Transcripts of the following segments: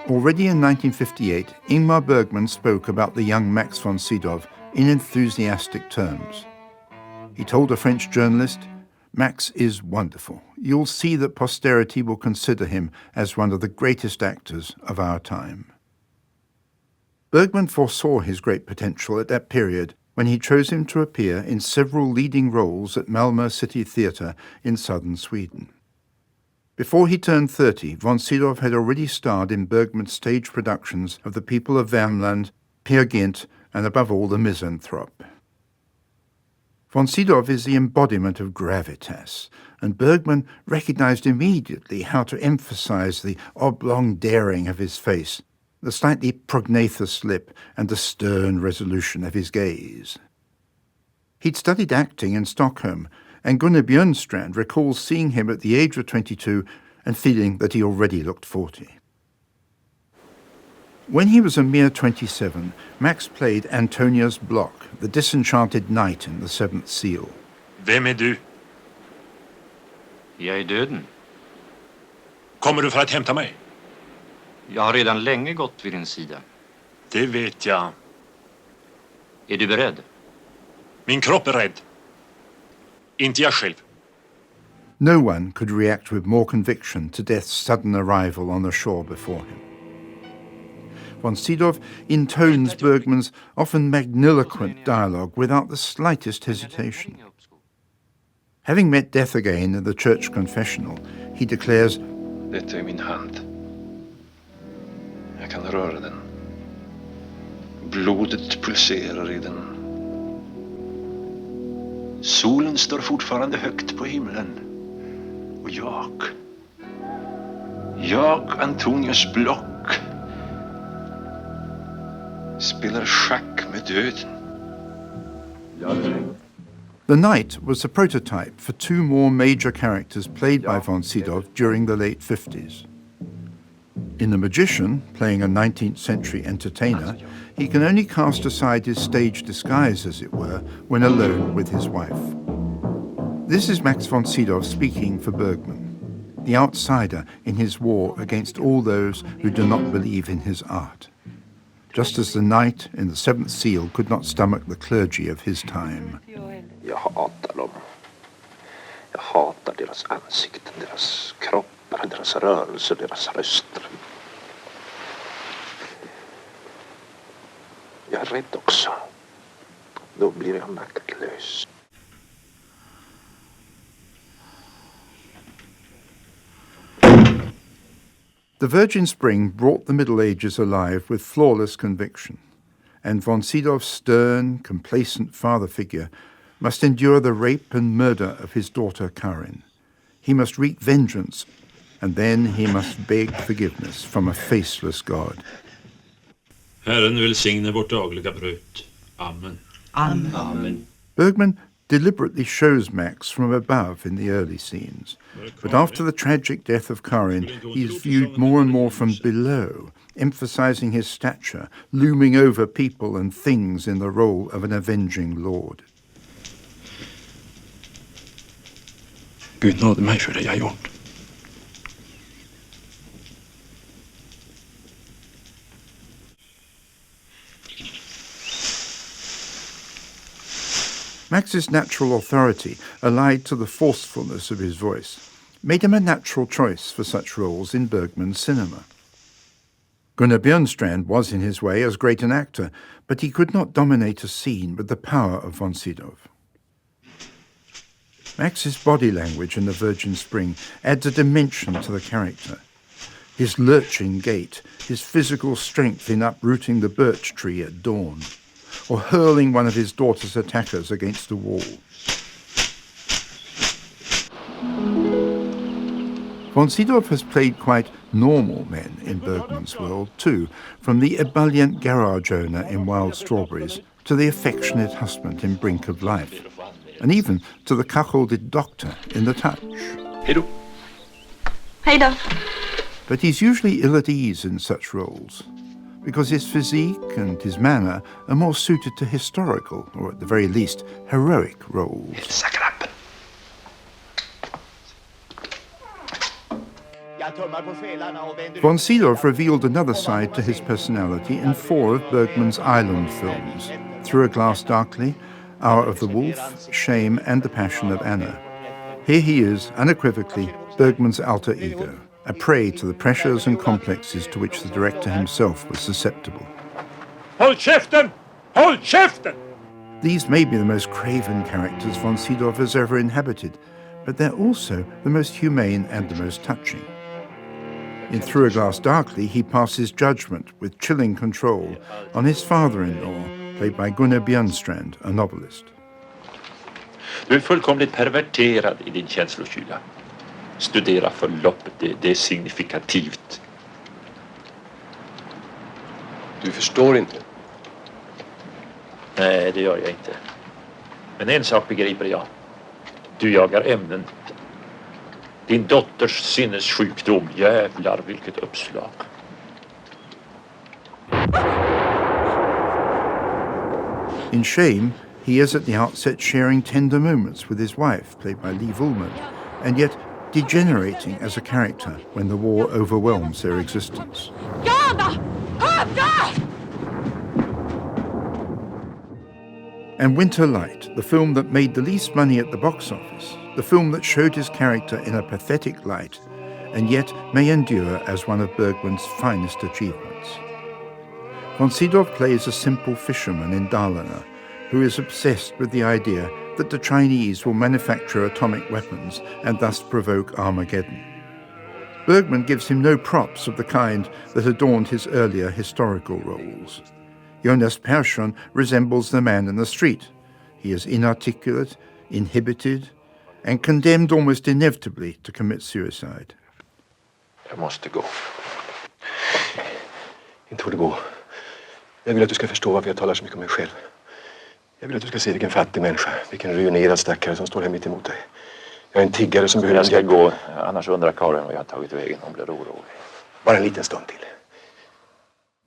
Already in 1958, Ingmar Bergman spoke about the young Max von Sydow in enthusiastic terms. He told a French journalist, "Max is wonderful. You'll see that posterity will consider him as one of the greatest actors of our time." Bergman foresaw his great potential at that period when he chose him to appear in several leading roles at Malmö City Theatre in southern Sweden. Before he turned 30, von Sydow had already starred in Bergman's stage productions of The People of Värmland, Peer Gynt, and above all, The Misanthrope. Von Sydow is the embodiment of gravitas, and Bergman recognized immediately how to emphasize the oblong daring of his face, the slightly prognathous lip, and the stern resolution of his gaze. He'd studied acting in Stockholm, and Gunnar Björnstrand recalls seeing him at the age of 22 and feeling that he already looked 40. When he was a mere 27, Max played Antonius Block, the disenchanted knight in The Seventh Seal. Vem är du? Jag är döden. Kommer du för att hämta mig? Jag har redan länge gått vid din sida. Det vet jag. Är du beredd? Min kropp är rädd. Inte jag själv. No one could react with more conviction to death's sudden arrival on the shore before him. Von Sydow intones Bergman's often magniloquent dialogue without the slightest hesitation. Having met death again in the church confessional, he declares, "Detta är min hand. Jag kan röra den. Blodet pulserar i den. Solen står fortfarande högt på himlen. Och jag, Antonius Block, spelar schack med döden." The Knight was the prototype for two more major characters played by von Sydow during the late 50s. In The Magician, playing a 19th century entertainer, he can only cast aside his stage disguise, as it were, when alone with his wife. This is Max von Sydow speaking for Bergman, the outsider in his war against all those who do not believe in his art. Just as the knight in The Seventh Seal could not stomach the clergy of his time. Jag hatar dem. Jag hatar deras ansikten, deras kroppar, deras rörelser, deras röster. Jag är rädd också. Då blir jag maktlös. The Virgin Spring brought the Middle Ages alive with flawless conviction, and von Sydow's stern, complacent father figure must endure the rape and murder of his daughter Karin. He must wreak vengeance, and then he must beg forgiveness from a faceless God. Herren välsigne vårt dagliga bröd. Amen. Amen. Amen. Bergman deliberately shows Max from above in the early scenes, but after the tragic death of Karin, he is viewed more and more from below, emphasizing his stature, looming over people and things in the role of an avenging lord. Gud nåde mig för det jag gjort. Max's natural authority, allied to the forcefulness of his voice, made him a natural choice for such roles in Bergman's cinema. Gunnar Björnstrand was, in his way, as great an actor, but he could not dominate a scene with the power of von Sydow. Max's body language in The Virgin Spring adds a dimension to the character. His lurching gait, his physical strength in uprooting the birch tree at dawn, or hurling one of his daughter's attackers against a wall. Von Sydow has played quite normal men in Bergman's world too, from the ebullient garage owner in Wild Strawberries to the affectionate husband in Brink of Life, and even to the cuckolded doctor in The Touch. Hej då. Hej då. But he's usually ill at ease in such roles, because his physique and his manner are more suited to historical, or at the very least, heroic roles. Hälsa grabben. Von Sydow revealed another side to his personality in 4 of Bergman's island films, Through a Glass Darkly, Hour of the Wolf, Shame and The Passion of Anna. Here he is, unequivocally, Bergman's alter ego, a prey to the pressures and complexes to which the director himself was susceptible. Håll käften! Håll käften! These may be the most craven characters von Sydow has ever inhabited, but they're also the most humane and the most touching. In Through a Glass Darkly, he passes judgment with chilling control on his father-in-law, played by Gunnar Björnstrand, a novelist. Du är fullkomligt perverterad i din känslokyla. Studera förloppet, det är signifikativt. Du förstår inte. Nej, det gör jag inte. Men en sak begriper jag. Du jagar ämnen. Din dotters sinnessjukdom, jävlar vilket uppslag. In Shame, he is at the outset sharing tender moments with his wife, played by Liv Ullmann, and yet degenerating as a character when the war overwhelms their existence. And Winter Light, the film that made the least money at the box office, the film that showed his character in a pathetic light, and yet may endure as one of Bergman's finest achievements. Von Sydow plays a simple fisherman in Dalarna who is obsessed with the idea that the Chinese will manufacture atomic weapons and thus provoke Armageddon. Bergman gives him no props of the kind that adorned his earlier historical roles. Jonas Persson resembles the man in the street. He is inarticulate, inhibited, and condemned almost inevitably to commit suicide. Jag måste gå. Inte får det gå. Jag vill att du ska förstå varför jag talar så mycket om mig själv. Jag vill att du ska se vilken fattig människa, vilken ruinerad stackare som står här mitt emot dig. Jag är en tiggare som behöver... Jag ska gå, annars undrar Karin vad jag har tagit vägen. Hon blir orolig. Bara en liten stund till.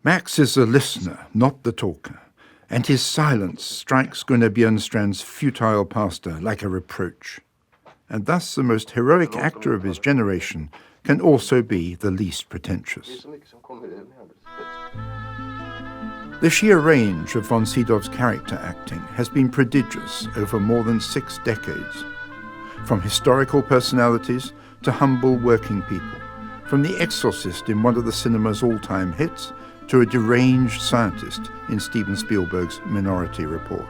Max is a listener, not the talker, and his silence strikes Gunnar Björnstrand's futile pastor like a reproach. And thus the most heroic actor of his generation can also be the least pretentious. The sheer range of von Sydow's character acting has been prodigious over more than 6 decades. From historical personalities to humble working people, from the exorcist in one of the cinema's all-time hits to a deranged scientist in Steven Spielberg's Minority Report.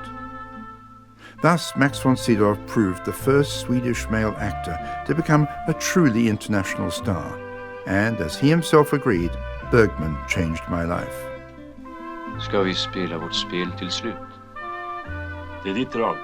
Thus, Max von Sydow proved the first Swedish male actor to become a truly international star. And as he himself agreed, Bergman changed my life. Ska vi spela vårt spel till slut? Det är ditt drag.